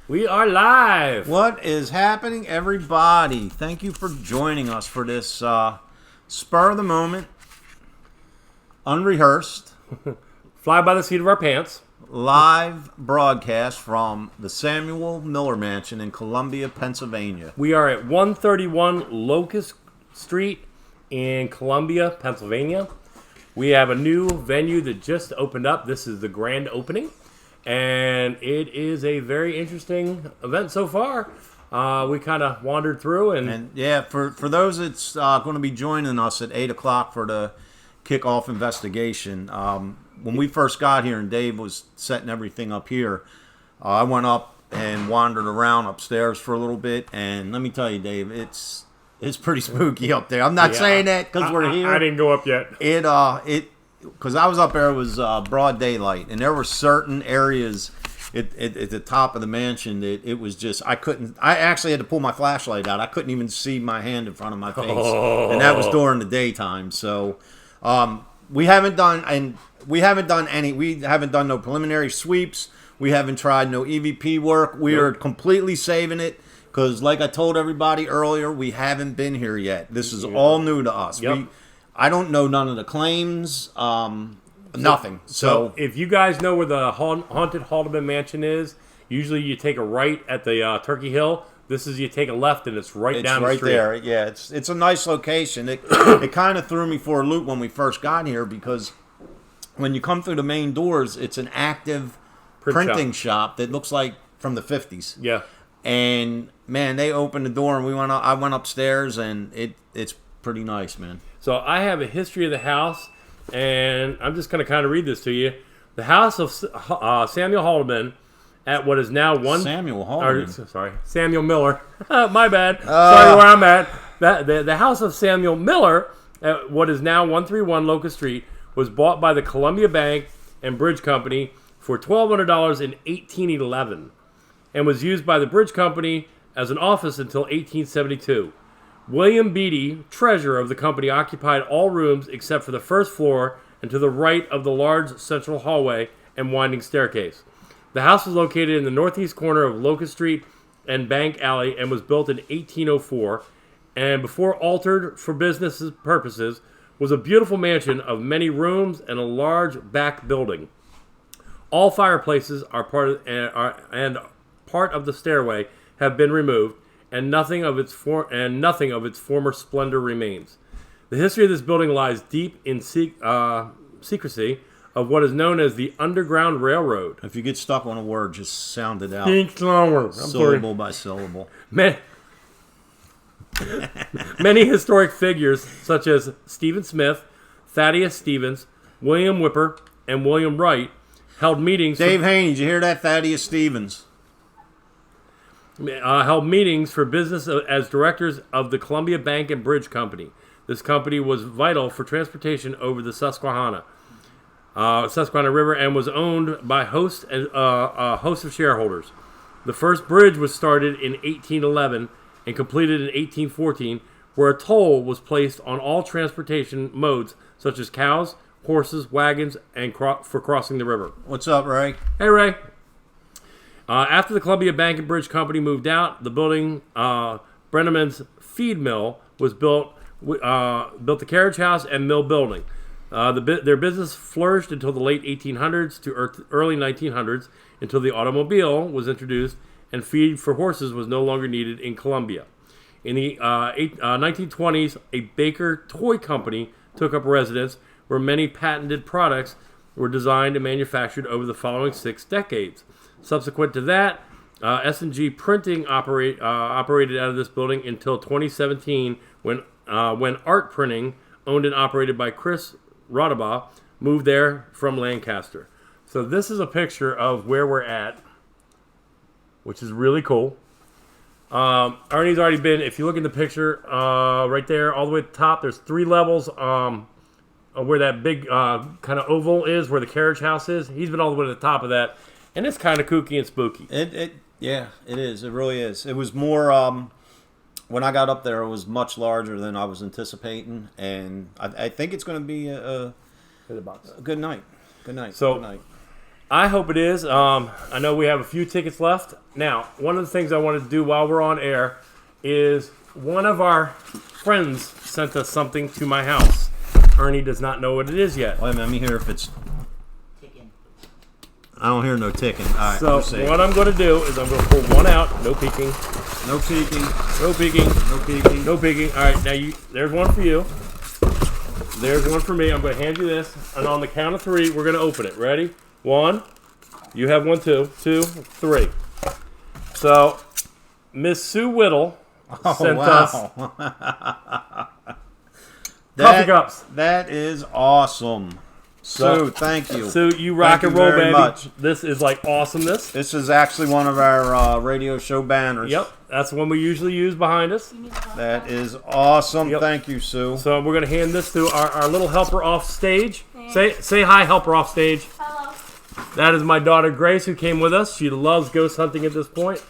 We are live. What is happening, everybody? Thank you for joining us for this spur of the moment, unrehearsed, Fly by the seat of our pants. live broadcast from the Samuel Miller Mansion in Columbia, Pennsylvania. We are at 131 Locust Street in Columbia, Pennsylvania. We have a new venue that just opened up. This is the grand opening. And it is a very interesting event so far. We kind of wandered through And yeah, for those that's going to be joining us at 8 o'clock for the kickoff investigation, when we first got here and Dave was setting everything up here, I went up and wandered around upstairs for a little bit. And let me tell you, Dave, it's pretty spooky up there. I'm not saying that because we're here. I didn't go up yet. Because I was up there, it was broad daylight, and there were certain areas at the top of the mansion that it was just, I actually had to pull my flashlight out. I couldn't even see my hand in front of my face, and that was during the daytime. So we haven't done no preliminary sweeps. We haven't tried no EVP work. We are completely saving it. Because like I told everybody earlier, we haven't been here yet. This is all new to us. Yep. I don't know none of the claims, nothing. So if you guys know where the haunted Haldeman Mansion is, usually you take a right at the Turkey Hill. This is you take a left and it's right down the street. It's right there. Yeah, it's a nice location. It kind of threw me for a loop when we first got here because when you come through the main doors, it's an active printing shop that looks like from the 50s. Yeah. And man, they opened the door and I went upstairs and it's pretty nice, man. So I have a history of the house, and I'm just going to kind of read this to you. The house of Samuel Haldeman at what is now Samuel Haldeman. Samuel Miller. My bad. Sorry where I'm at. The house of Samuel Miller at what is now 131 Locust Street was bought by the Columbia Bank and Bridge Company for $1,200 in 1811 and was used by the Bridge Company as an office until 1872. William Beatty, treasurer of the company, occupied all rooms except for the first floor and to the right of the large central hallway and winding staircase. The house was located in the northeast corner of Locust Street and Bank Alley and was built in 1804, and before altered for business purposes, was a beautiful mansion of many rooms and a large back building. All fireplaces are part of the stairway have been removed, and nothing of its former splendor remains. The history of this building lies deep in secrecy of what is known as the Underground Railroad. If you get stuck on a word, just sound it out. Think slower. Syllable by syllable. Many historic figures, such as Stephen Smith, Thaddeus Stevens, William Whipper, and William Wright, held meetings. Dave Haney, did you hear that? Thaddeus Stevens. Held meetings for business as directors of the Columbia Bank and Bridge Company. This company was vital for transportation over the Susquehanna River and was owned by a host of shareholders. The first bridge was started in 1811 and completed in 1814, where a toll was placed on all transportation modes, such as cows, horses, wagons, and for crossing the river. What's up, Ray? Hey, Ray. After the Columbia Bank and Bridge Company moved out, the building, Brenneman's Feed Mill, was built the carriage house and mill building. Their business flourished until the late 1800s to early 1900s, until the automobile was introduced and feed for horses was no longer needed in Columbia. In the 1920s, a Baker Toy Company took up residence, where many patented products were designed and manufactured over the following 6 decades. Subsequent to that, S&G Printing operated out of this building until 2017, when Art Printing, owned and operated by Chris Rodabaugh, moved there from Lancaster. So this is a picture of where we're at, which is really cool. Arnie's already been, if you look at the picture right there, all the way at the top, there's 3 levels where that big kind of oval is, where the carriage house is. He's been all the way to the top of that. And it's kind of kooky and spooky. Yeah, it is. It really is. It was more, when I got up there, it was much larger than I was anticipating. And I think it's going to be a good night. Good night. So, good night. I hope it is. I know we have a few tickets left. Now, one of the things I wanted to do while we're on air is one of our friends sent us something to my house. Ernie does not know what it is yet. Wait a minute, let me hear if it's... Ticking. I don't hear no ticking. All right, So we'll see. what I'm going to do is I'm going to pull one out. No peeking. No peeking. No peeking. No peeking. No peeking. All right, now there's one for you. There's one for me. I'm going to hand you this, and on the count of 3, we're going to open it. Ready? 1. You have one too. 2, 3. So, Miss Sue Whittle sent us coffee cups. That is awesome. Sue, thank you. Sue, you rock Thank and you roll, very baby. much. This is like awesomeness. This is actually one of our radio show banners. Yep, that's the one we usually use behind us. That is awesome. Yep. Thank you, Sue. So we're going to hand this to our little helper off stage. Say hi, helper off stage. Hello. That is my daughter Grace, who came with us. She loves ghost hunting at this point.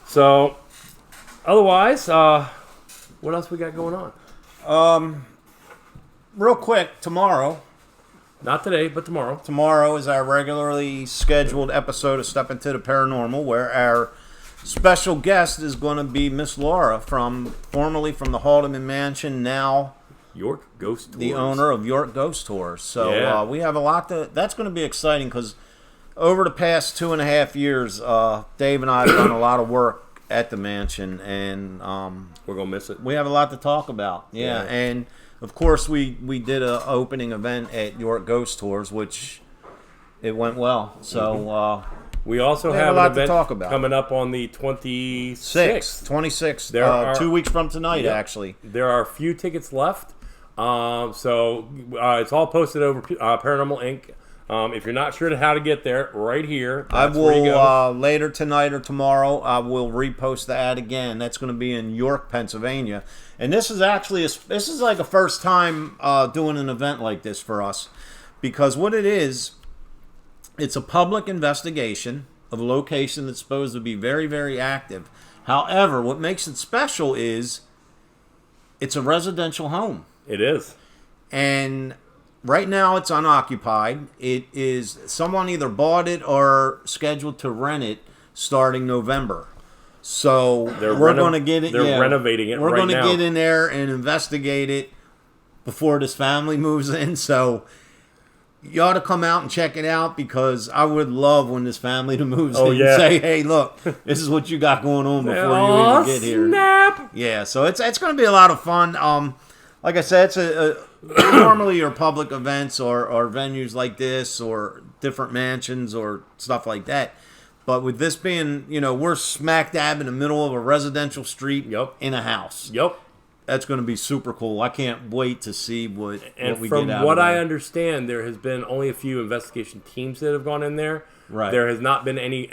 So, otherwise, what else we got going on? Real quick, tomorrow. Not today, but tomorrow. Tomorrow is our regularly scheduled episode of Step Into the Paranormal, where our special guest is going to be Miss Laura, formerly from the Haldeman Mansion, now York Ghost Tours. the owner of York Ghost Tours. So Yeah. we have a lot that's going to be exciting because over the past 2.5 years, Dave and I have done a lot of work at the mansion, and We're going to miss it. we have a lot to talk about. Yeah. And of course we did an opening event at York Ghost Tours, which it went well. So We also We have have a an lot to event talk about. coming up on the 26th. 26th, There are 2 weeks from tonight, Yep. actually. There are a few tickets left. So it's all posted over Paranormal Inc. If you're not sure how to get there, right here. I That's where you go. will later tonight or tomorrow. I will repost the ad again. That's going to be in York, Pennsylvania, and this is actually this is like a first time doing an event like this for us, because what it is, it's a public investigation of a location that's supposed to be very, very active. However, what makes it special is it's a residential home. It is. And right now it's unoccupied. It is someone either bought it or scheduled to rent it starting November. So we're going to get it. They're renovating it. We're right going to now. get in there and investigate it before this family moves in. So you ought to come out and check it out, because I would love when this family moves in yeah. and say, "Hey, look, this is what you got going on before Oh, you even get here." snap! Yeah, so it's going to be a lot of fun. Like I said, it's normally your public events or venues like this or different mansions or stuff like that. But with this being, we're smack dab in the middle of a residential street Yep. in a house. Yep. That's going to be super cool. I can't wait to see what we from get out what of I there. understand, there has been only a few investigation teams that have gone in there. Right. There has not been any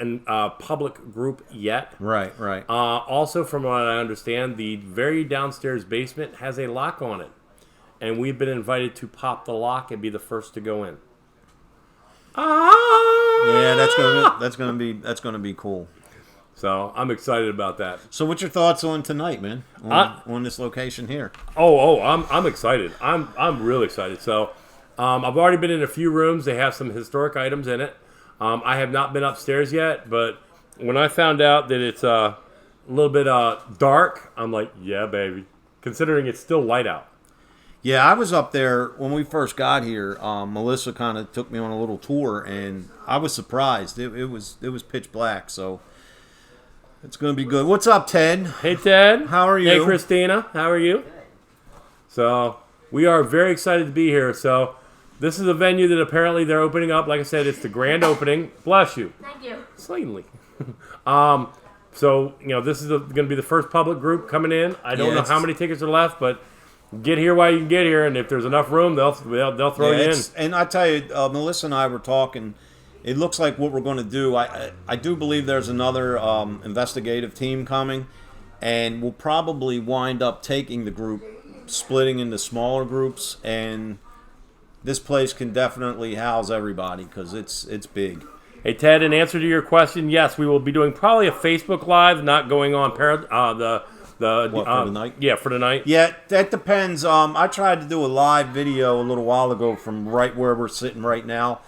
public group yet. Right. Also, from what I understand, the very downstairs basement has a lock on it, and we've been invited to pop the lock and be the first to go in. Yeah, that's gonna be cool. So I'm excited about that. So, what's your thoughts on tonight, man? On this location here? I'm excited. I'm really excited. So I've already been in a few rooms. They have some historic items in it. I have not been upstairs yet, but when I found out that it's a little bit dark, I'm like, yeah, baby. Considering it's still light out. Yeah, I was up there when we first got here. Melissa kind of took me on a little tour, and I was surprised. It was pitch black, so it's going to be good. What's up, Ted? Hey, Ted. How are you? Hey, Christina. How are you? So we are very excited to be here. So this is a venue that apparently they're opening up. Like I said, it's the grand opening. Bless you. Thank you. Slightly. So, this is going to be the first public group coming in. I don't know how many tickets are left, but get here while you can get here, and if there's enough room, they'll throw you in. And I tell you, Melissa and I were talking. It looks like what we're going to do. I do believe there's another investigative team coming, and we'll probably wind up taking the group, splitting into smaller groups, and this place can definitely house everybody because it's big. Hey, Ted, in answer to your question, yes, we will be doing probably a Facebook Live, not going on For tonight? Yeah, for tonight. Yeah, that depends. I tried to do a live video a little while ago from right where we're sitting right now,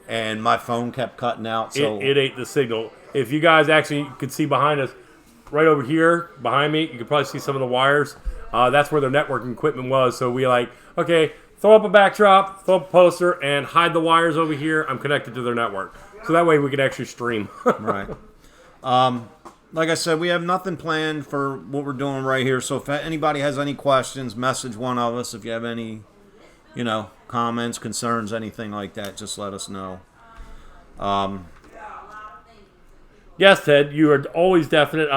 and my phone kept cutting out. So It ate the signal. If you guys actually could see behind us, right over here behind me, you could probably see some of the wires. That's where their networking equipment was. So we okay, throw up a backdrop, throw up a poster, and hide the wires over here. I'm connected to their network. So that way we could actually stream. Right. Like I said, we have nothing planned for what we're doing right here. So if anybody has any questions, message one of us. If you have any, comments, concerns, anything like that, just let us know. Yes, Ted, you are always definite.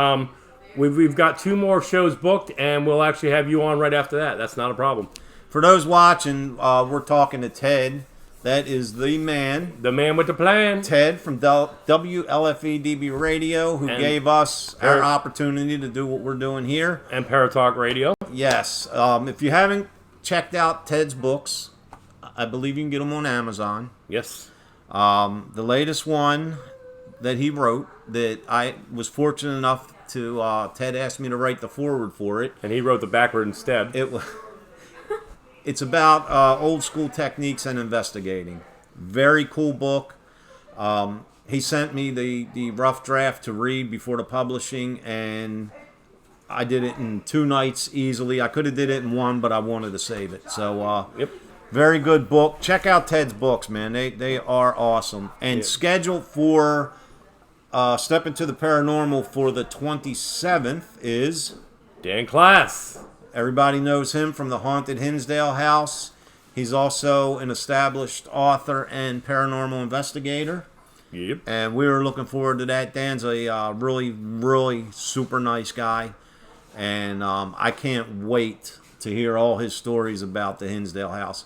We've got 2 more shows booked, and we'll actually have you on right after that. That's not a problem. For those watching, we're talking to Ted. That is the man. The man with the plan. Ted from WLFE-DB Radio, who gave us our opportunity to do what we're doing here. And Paratalk Radio. Yes. If you haven't checked out Ted's books, I believe you can get them on Amazon. Yes. The latest one that he wrote, that I was fortunate enough to, Ted asked me to write the foreword for it. And he wrote the backward instead. It's about old school techniques and investigating. Very cool book. He sent me the rough draft to read before the publishing, and I did it in 2 nights easily. I could have did it in 1, but I wanted to save it. So, Yep. Very good book. Check out Ted's books, man. They are awesome. And scheduled for Step Into the Paranormal for the 27th is Dan Class. Everybody knows him from the Haunted Hinsdale House. He's also an established author and paranormal investigator. Yep. And we were looking forward to that. Dan's a really, really super nice guy. And I can't wait to hear all his stories about the Hinsdale House.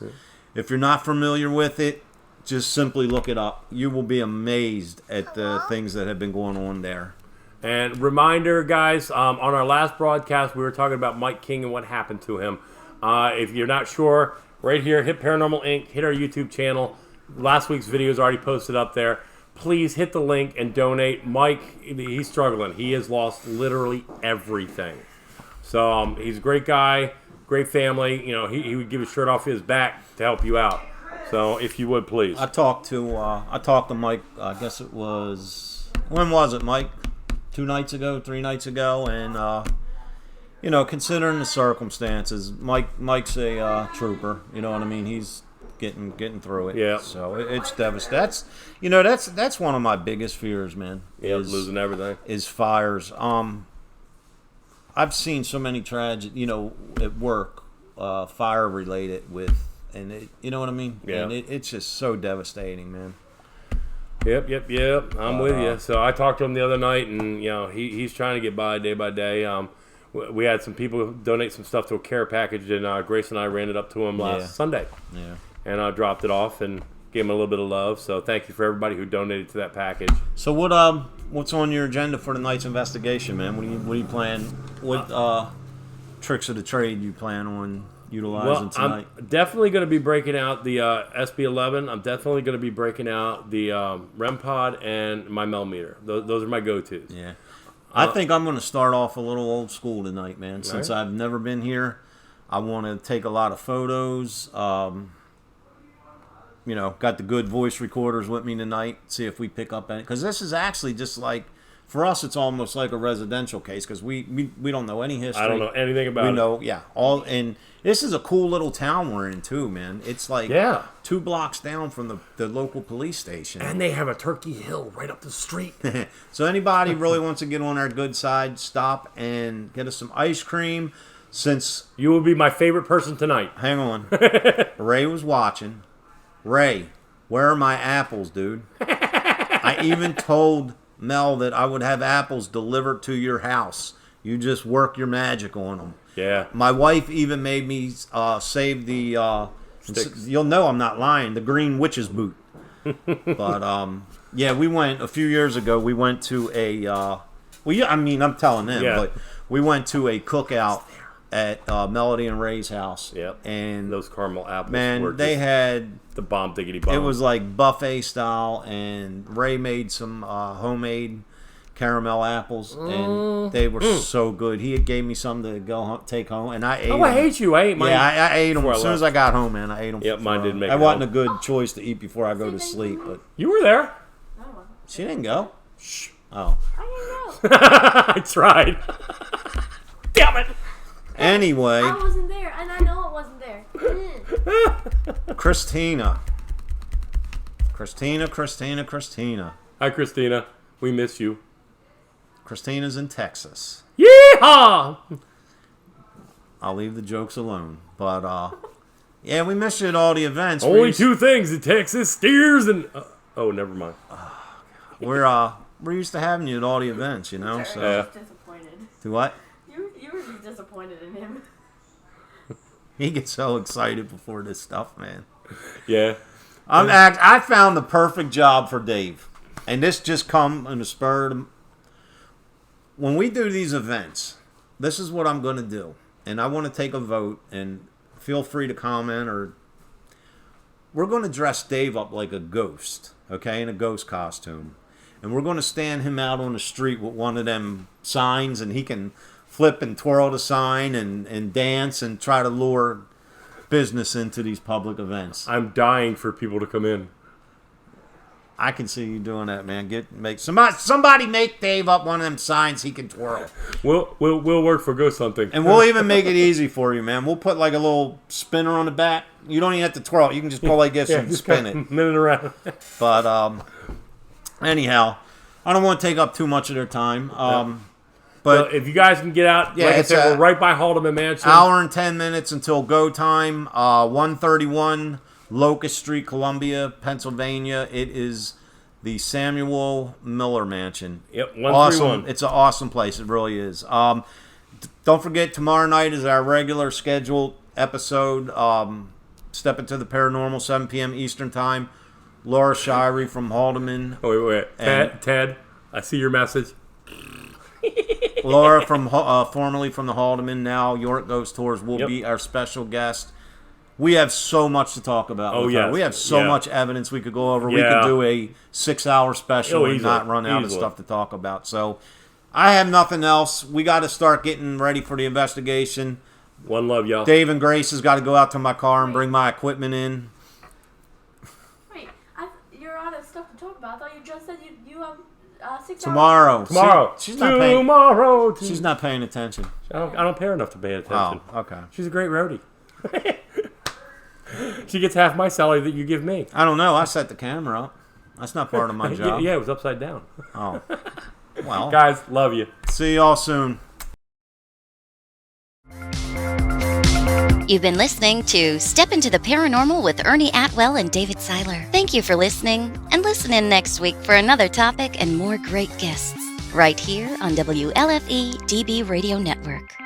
If you're not familiar with it, just simply look it up. You will be amazed at the things that have been going on there. And reminder, guys, on our last broadcast, we were talking about Mike King and what happened to him. If you're not sure, right here, hit Paranormal Inc., hit our YouTube channel. Last week's video is already posted up there. Please hit the link and donate. Mike, he's struggling. He has lost literally everything. So he's a great guy, great family. He would give his shirt off his back to help you out. So if you would, please. I talked to Mike, I guess it was, when was it, Mike? 2 nights ago, 3 nights ago, and considering the circumstances, Mike's a trooper. You know what I mean? He's getting through it. Yeah. So it's devastating. That's one of my biggest fears, man. Yeah, losing everything. Is fires. I've seen so many at work, fire related and it, you know what I mean? Yeah. And it's just so devastating, man. Yep. I'm with you. So I talked to him the other night, and he's trying to get by day. We had some people donate some stuff to a care package, and Grace and I ran it up to him last Sunday. Yeah. And I dropped it off and gave him a little bit of love. So thank you for everybody who donated to that package. So what's on your agenda for tonight's investigation, man? What do you plan? What tricks of the trade you plan on utilizing tonight? I'm definitely going to be breaking out the SB11. I'm definitely going to be breaking out the REM pod and my Mel meter. Those are my go-tos. Yeah. I think I'm going to start off a little old school tonight, man. Since Right. I've never been here, I want to take a lot of photos. Got the good voice recorders with me tonight. See if we pick up any. Because this is actually just like, for us, it's almost like a residential case because we don't know any history. I don't know anything about we it. know, yeah. And this is a cool little town we're in too, man. It's like 2 blocks down from the local police station. And they have a Turkey Hill right up the street. So anybody really wants to get on our good side, stop and get us some ice cream. Since You will be my favorite person tonight. hang on, Ray was watching. Ray, where are my apples, dude? I even told Mel that I would have apples delivered to your house. You just work your magic on them. Yeah. My wife even made me save the. Sticks. You'll know I'm not lying. The green witch's boot. But we went a few years ago. We went to a. I'm telling them, but we went to a cookout at Melody and Ray's house. Yep. And those caramel apples. man, were they just had. the bomb diggity bomb. It was like buffet style, and Ray made some homemade caramel apples, and they were so good. He gave me some to take home, and I ate them. I hate you. I ate mine. Yeah, I ate them before as soon as I got home, man. I ate them. Yep, mine didn't make I it wasn't home. a good choice to eat before I go to sleep, but You were there. she didn't go. Shh. Oh. I didn't know. I tried. Damn it. Anyway, I wasn't there, and I know it wasn't there. Christina. Hi, Christina. We miss you. Christina's in Texas. Yeehaw! I'll leave the jokes alone. But, yeah, we miss you at all the events. Only two things in Texas: steers and. Oh, never mind. We're used to having you at all the events, you know. So. Yeah. Disappointed. Do what? You were just disappointed in him. He gets so excited before this stuff, man. Yeah. I found the perfect job for Dave, and this just come in the spur of when we do these events. This is what I'm going to do, and I want to take a vote. And feel free to comment. Or we're going to dress Dave up like a ghost, okay, in a ghost costume, and we're going to stand him out on the street with one of them signs, and he can flip and twirl the sign and dance and try to lure business into these public events. I'm dying for people to come in. I can see you doing that, man. Make somebody make Dave up one of them signs he can twirl. We'll work for ghost hunting. And we'll even make it easy for you, man. We'll put like a little spinner on the back. You don't even have to twirl it. You can just go like this and just spin go it. Minute around. But anyhow, I don't want to take up too much of their time. But so if you guys can get out, yeah, like I said, we're right by Haldeman Mansion. Hour and 10 minutes until go time. 131 Locust Street, Columbia, Pennsylvania. It is the Samuel Miller Mansion. Yep, 131. Awesome. It's an awesome place. It really is. Don't forget, tomorrow night is our regular scheduled episode. Step into the Paranormal, 7 p.m. Eastern Time. Laura Shirey from Haldeman. Oh, wait. Ted, I see your message. Laura, formerly from the Haldeman, now York Ghost Tours, will be our special guest. We have so much to talk about. Oh, with her. yes. We have so much evidence we could go over. We Yeah. could do a 6-hour special and not run out of stuff to talk about. So I have nothing else. We got to start getting ready for the investigation. One love, y'all. Dave and Grace has got to go out to my car and bring my equipment in. Wait, you're out of stuff to talk about. I thought you just said you have 6 Tomorrow. Tomorrow. She's not paying. Tomorrow. She's not paying attention. I don't pay her enough to pay attention. Oh, okay. She's a great roadie. She gets half my salary that you give me. I don't know. I set the camera up. That's not part of my job. Yeah, it was upside down. Oh. Well. Guys, love you. See y'all soon. You've been listening to Step into the Paranormal with Ernie Atwell and David Seiler. Thank you for listening, and listen in next week for another topic and more great guests, right here on WLFE DB Radio Network.